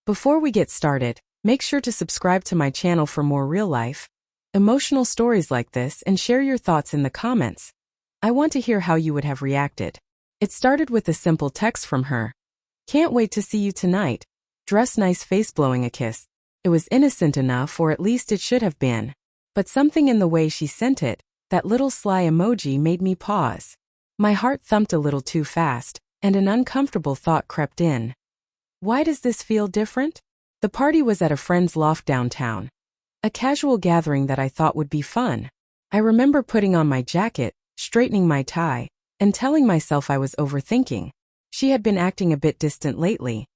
Before we get started, make sure to subscribe to my channel for more real-life, emotional stories like this and share your thoughts in the comments. I want to hear how you would have reacted. It started with a simple text from her. Can't wait to see you tonight. Dress nice, face blowing a kiss. It was innocent enough, or at least it should have been. But something in the way she sent it, that little sly emoji, made me pause. My heart thumped a little too fast, and an uncomfortable thought crept in. Why does this feel different? The party was at a friend's loft downtown. A casual gathering that I thought would be fun. I remember putting on my jacket, straightening my tie, and telling myself I was overthinking. She had been acting a bit distant lately.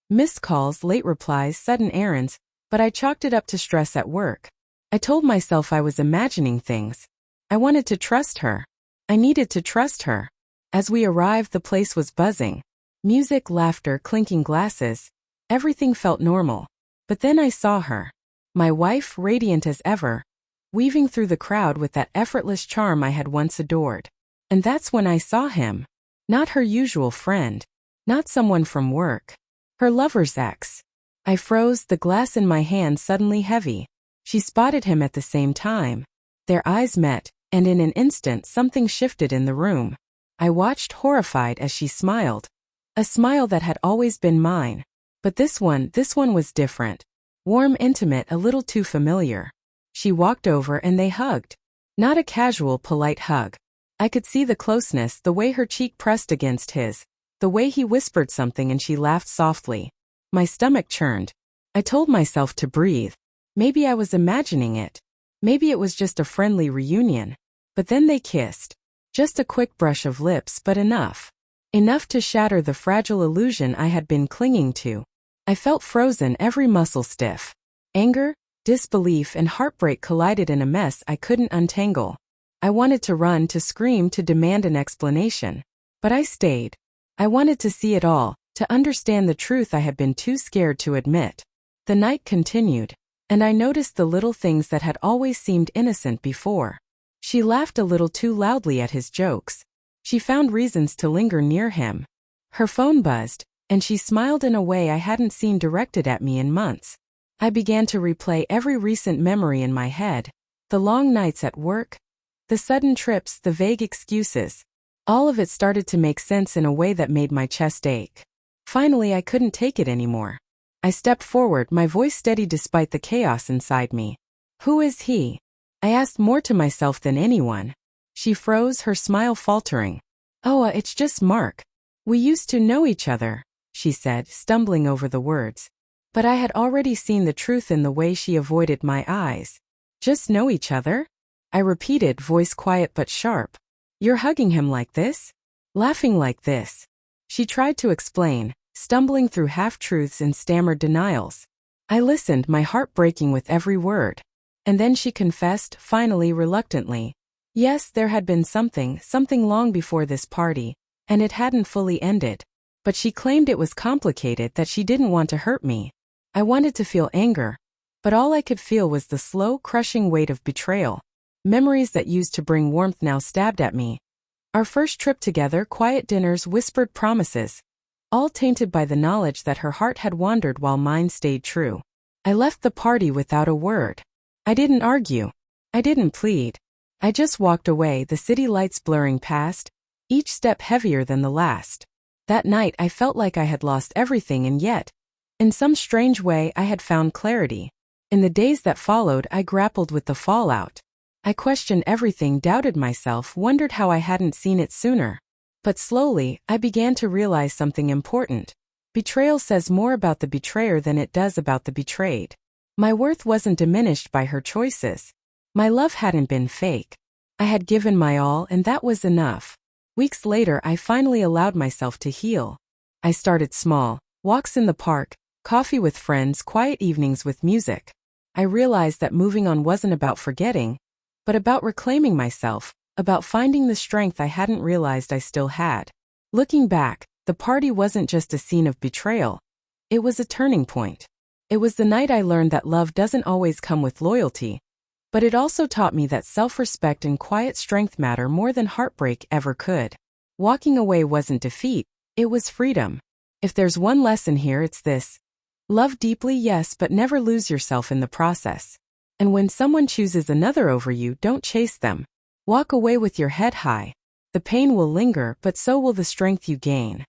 Missed calls, late replies, sudden errands, but I chalked it up to stress at work. I told myself I was imagining things. I wanted to trust her. I needed to trust her. As we arrived, the place was buzzing. Music, laughter, clinking glasses. Everything felt normal. But then I saw her. My wife, radiant as ever, weaving through the crowd with that effortless charm I had once adored. And that's when I saw him. Not her usual friend. Not someone from work. Her lover's ex. I froze, the glass in my hand suddenly heavy. She spotted him at the same time. Their eyes met, and in an instant something shifted in the room. I watched, horrified, as she smiled. A smile that had always been mine. But this one was different. Warm, intimate, a little too familiar. She walked over and they hugged. Not a casual, polite hug. I could see the closeness, the way her cheek pressed against his, the way he whispered something and she laughed softly. My stomach churned. I told myself to breathe. Maybe I was imagining it. Maybe it was just a friendly reunion. But then they kissed. Just a quick brush of lips, but enough. Enough to shatter the fragile illusion I had been clinging to. I felt frozen, every muscle stiff. Anger, disbelief, and heartbreak collided in a mess I couldn't untangle. I wanted to run, to scream, to demand an explanation. But I stayed. I wanted to see it all, to understand the truth I had been too scared to admit. The night continued, and I noticed the little things that had always seemed innocent before. She laughed a little too loudly at his jokes. She found reasons to linger near him. Her phone buzzed, and she smiled in a way I hadn't seen directed at me in months. I began to replay every recent memory in my head. The long nights at work, the sudden trips, the vague excuses. All of it started to make sense in a way that made my chest ache. Finally, I couldn't take it anymore. I stepped forward, my voice steady despite the chaos inside me. Who is he? I asked, more to myself than anyone. She froze, her smile faltering. Oh, it's just Mark. We used to know each other, she said, stumbling over the words. But I had already seen the truth in the way she avoided my eyes. Just know each other? I repeated, voice quiet but sharp. You're hugging him like this? Laughing like this? She tried to explain, stumbling through half-truths and stammered denials. I listened, my heart breaking with every word. And then she confessed, finally, reluctantly. Yes, there had been something long before this party, and it hadn't fully ended. But she claimed it was complicated, that she didn't want to hurt me. I wanted to feel anger, but all I could feel was the slow, crushing weight of betrayal. Memories that used to bring warmth now stabbed at me. Our first trip together, quiet dinners, whispered promises. All tainted by the knowledge that her heart had wandered while mine stayed true. I left the party without a word. I didn't argue. I didn't plead. I just walked away, the city lights blurring past, each step heavier than the last. That night I felt like I had lost everything, and yet, in some strange way, I had found clarity. In the days that followed, I grappled with the fallout. I questioned everything, doubted myself, wondered how I hadn't seen it sooner. But slowly, I began to realize something important. Betrayal says more about the betrayer than it does about the betrayed. My worth wasn't diminished by her choices. My love hadn't been fake. I had given my all, and that was enough. Weeks later, I finally allowed myself to heal. I started small, walks in the park, coffee with friends, quiet evenings with music. I realized that moving on wasn't about forgetting, but about reclaiming myself, about finding the strength I hadn't realized I still had. Looking back, the party wasn't just a scene of betrayal. It was a turning point. It was the night I learned that love doesn't always come with loyalty, but it also taught me that self-respect and quiet strength matter more than heartbreak ever could. Walking away wasn't defeat, it was freedom. If there's one lesson here, it's this. Love deeply, yes, but never lose yourself in the process. And when someone chooses another over you, don't chase them. Walk away with your head high. The pain will linger, but so will the strength you gain.